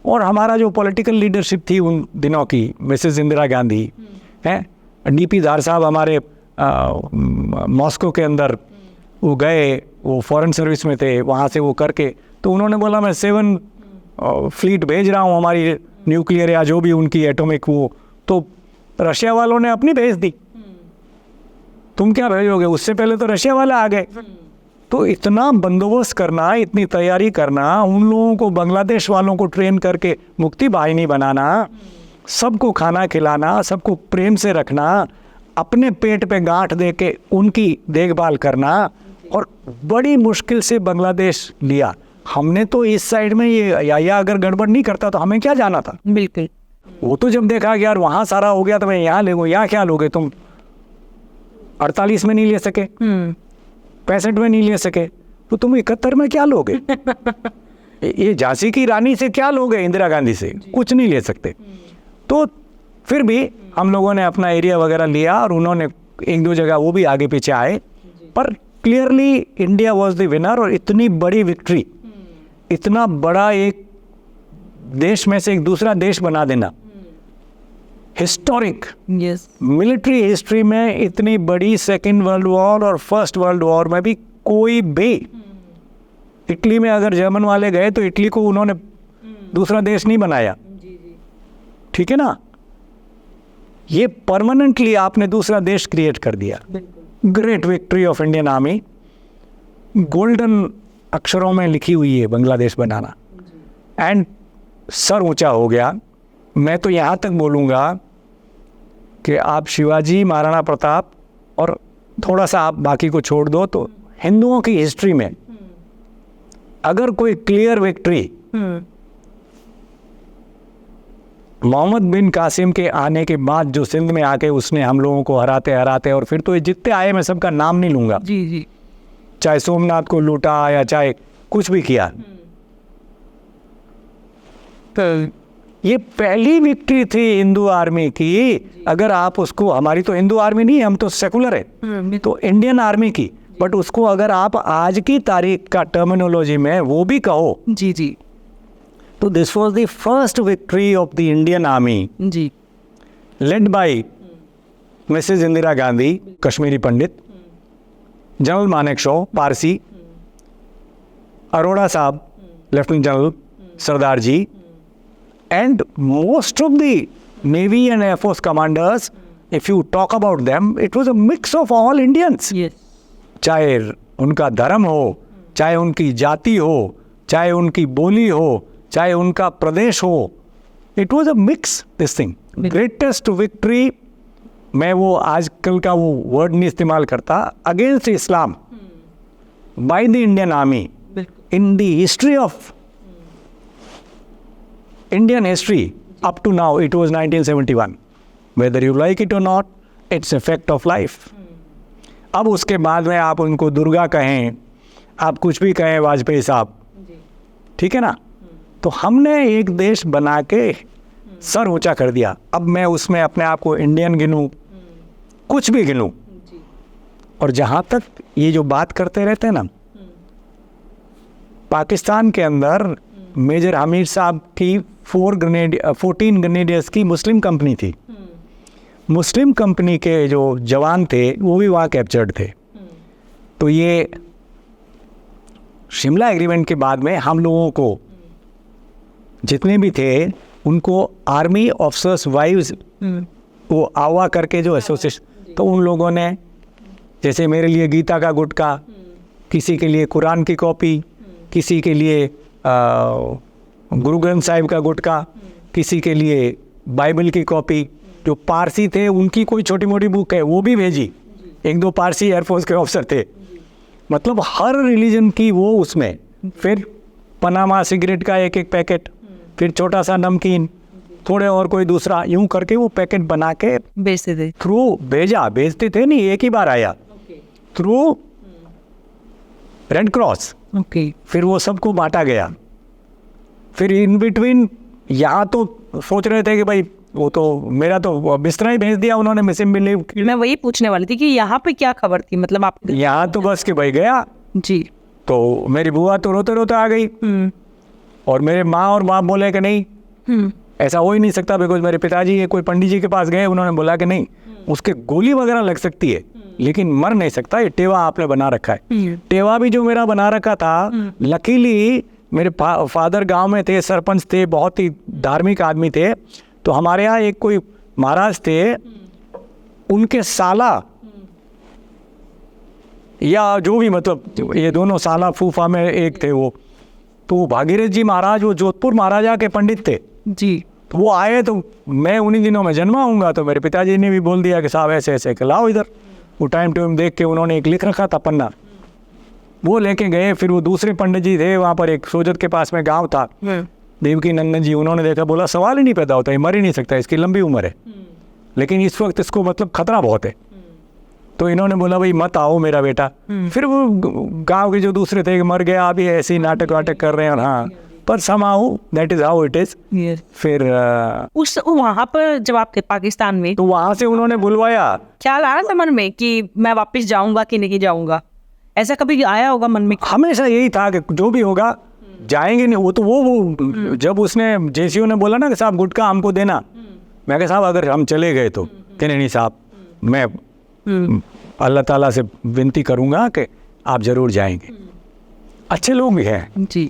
और हमारा जो पॉलिटिकल लीडरशिप थी उन दिनों की, मिसेस इंदिरा गांधी हैं, डीपी धार साहब हमारे मॉस्को के अंदर वो गए, वो फॉरेन सर्विस में थे, वहाँ से वो करके तो उन्होंने बोला मैं 7 फ्लीट भेज रहा हूँ हमारी न्यूक्लियर या जो भी उनकी एटॉमिक वो, तो रशिया वालों ने अपनी भेज दी, तुम क्या भेजोगे, उससे पहले तो रशिया वाले आ गए। तो इतना बंदोबस्त करना, इतनी तैयारी करना, उन लोगों को बांग्लादेश वालों को ट्रेन करके मुक्ति वाहिनी बनाना, सबको खाना खिलाना, सबको प्रेम से रखना, अपने पेट पे गांठ दे के उनकी देखभाल करना, और बड़ी मुश्किल से बांग्लादेश लिया। हमने तो इस साइड में ये या अगर गड़बड़ नहीं करता तो हमें क्या जाना था। बिल्कुल। वो तो जब देखा कि यार वहाँ सारा हो गया तो मैं यहाँ ले लूँ, यहाँ क्या लोगे तुम, 48 में नहीं ले सके, 65 में नहीं ले सके, तो तुम 71 में क्या लोगे? ये झांसी की रानी से क्या लोगे, इंदिरा गांधी से कुछ नहीं ले सकते। तो फिर भी हम लोगों ने अपना एरिया वगैरह लिया और उन्होंने 1-2 जगह वो भी आगे पीछे आए, पर clearly India was the winner. और इतनी बड़ी विक्ट्री, इतना बड़ा एक देश में से एक दूसरा देश बना देना, हिस्टोरिक, मिलिट्री हिस्ट्री में इतनी बड़ी सेकेंड वर्ल्ड वॉर और फर्स्ट वर्ल्ड वॉर में भी कोई भी, इटली में अगर जर्मन वाले गए तो इटली को उन्होंने दूसरा देश नहीं बनाया, ठीक है ना, ये परमानेंटली आपने दूसरा देश क्रिएट कर दिया। Great victory of Indian army, golden अक्षरों में लिखी हुई है बांग्लादेश बनाना, एंड सर ऊंचा हो गया। मैं तो यहाँ तक बोलूँगा कि आप शिवाजी, महाराणा प्रताप और थोड़ा सा आप बाकी को छोड़ दो तो हिंदुओं की हिस्ट्री में अगर कोई क्लियर विक्ट्री मोहम्मद बिन कासिम के आने के बाद जो सिंध में आके उसने हम लोगों को हराते हराते, और फिर तो ये जितने आए मैं सबका नाम नहीं लूँगा, जी, चाहे सोमनाथ को लूटा या चाहे कुछ भी किया, तो ये पहली विक्ट्री थी हिंदू आर्मी की। अगर आप उसको, हमारी तो हिंदू आर्मी नहीं है, हम तो सेकुलर है, तो इंडियन आर्मी की, बट उसको अगर आप आज की तारीख का टर्मिनोलॉजी में वो भी कहो, जी, तो this was the first victory of the Indian army, जी, led by Mrs Indira Gandhi, Kashmiri pandit, general Manekshaw Parsi, Arora साहब, lieutenant general Sardar ji, and most of the Navy and Air Force commanders, if you talk about them, it was a mix of all Indians. yes, चाहे उनका धर्म हो, चाहे उनकी जाति हो, चाहे उनकी बोली हो, चाहे उनका प्रदेश हो, it was a mix, this thing. Greatest victory, मैं वो आजकल का वो वर्ड नहीं इस्तेमाल करता, against Islam by the Indian Army in the history of Indian history up to now. It was 1971. Whether you like it or not, it's a fact of life. अब उसके बाद में आप उनको दुर्गा कहें, आप कुछ भी कहें वाजपेयी साहब, ठीक है ना, तो हमने एक देश बना के सर ऊंचा कर दिया। अब मैं उसमें अपने आप को इंडियन गिनूं, कुछ भी गिनूं, और जहाँ तक ये जो बात करते रहते हैं ना, पाकिस्तान के अंदर मेजर हमीद साहब की 14 ग्रेनेडियर्स की मुस्लिम कंपनी थी। मुस्लिम कंपनी के जो जवान थे वो भी वहाँ कैप्चर्ड थे। तो ये शिमला एग्रीमेंट के बाद में हम लोगों को जितने भी थे उनको आर्मी ऑफिसर्स वाइव्स वो आवा करके जो एसोसिएशन, तो उन लोगों ने जैसे मेरे लिए गीता का गुटका, किसी के लिए कुरान की कॉपी, किसी के लिए गुरु ग्रंथ साहिब का गुटका, किसी के लिए बाइबल की कॉपी, जो पारसी थे उनकी कोई छोटी मोटी बुक है वो भी भेजी। 1-2 पारसी एयरफोर्स के ऑफिसर थे, मतलब हर रिलीजन की वो उसमें। फिर पनामा सिगरेट का 1-1 पैकेट, फिर छोटा सा नमकीन, थोड़े और कोई दूसरा, यूं करके वो पैकेट बना के बेचते थे, थ्रू भेजते थे, नहीं एक ही बार आया, थ्रू रेड क्रॉस। फिर वो सबको बांटा गया। फिर इन बिटवीन यहाँ तो सोच रहे थे कि भाई वो तो मेरा तो बिस्तरा ही भेज दिया उन्होंने, मिसिम बिलीव। मैं वही पूछने वाली थी कि यहाँ पे क्या खबर थी, मतलब आप यहाँ तो बस के भाई गया जी, तो मेरी बुआ तो रोते रोते आ गई, और मेरे माँ और बाप बोले कि नहीं ऐसा हो ही नहीं सकता, बिकॉज मेरे पिताजी ये कोई पंडित जी के पास गए, उन्होंने बोला कि नहीं उसके गोली वगैरह लग सकती है लेकिन मर नहीं सकता, ये टेवा आपने बना रखा है। टेवा भी जो मेरा बना रखा था, लकीली मेरे फादर गांव में थे, सरपंच थे, बहुत ही धार्मिक आदमी थे, तो हमारे यहाँ एक कोई महाराज थे, उनके साला या जो भी, मतलब ये दोनों साला फूफा में एक थे वो, तो भागीरथ जी महाराज वो जोधपुर महाराजा के पंडित थे जी। तो वो आए, तो मैं उन्हीं दिनों में जन्मा हूँगा, तो मेरे पिताजी ने भी बोल दिया कि साहब ऐसे ऐसे के लाओ इधर। वो टाइम टाइम देख के उन्होंने एक लिख रखा था पन्ना, वो लेके गए। फिर वो दूसरे पंडित जी थे वहाँ पर, एक सोजत के पास में गांव था, देवकी नंदन जी, उन्होंने देखा, बोला सवाल ही नहीं पैदा होता, ये मर ही नहीं सकता, इसकी लंबी उम्र है, लेकिन इस वक्त इसको मतलब खतरा बहुत है। तो इन्होंने बोला भाई मत आओ मेरा बेटा। फिर वो गांव के जो दूसरे थे मर गया, अभी ऐसे ही नाटक वाटक कर रहे हैं, और हाँ, पर somehow that is how it is। फिर उस वहाँ पर जब आप थे पाकिस्तान में, तो वहाँ से उन्होंने बुलवाया। ख्याल आ रहा था मन में कि मैं वापस जाऊंगा कि नहीं जाऊंगा, ऐसा कभी आया होगा मन में? हमेशा यही था कि जो भी होगा जाएंगे नहीं। वो तो वो जब उसने जेसीओ ने बोला ना कि साहब गुटखा हमको देना, मैं कहा साहब अगर हम चले गए तो, कि नहीं साहब मैं अल्लाह ताला से विनती करूंगा कि आप जरूर जाएंगे। अच्छे लोग भी हैं जी।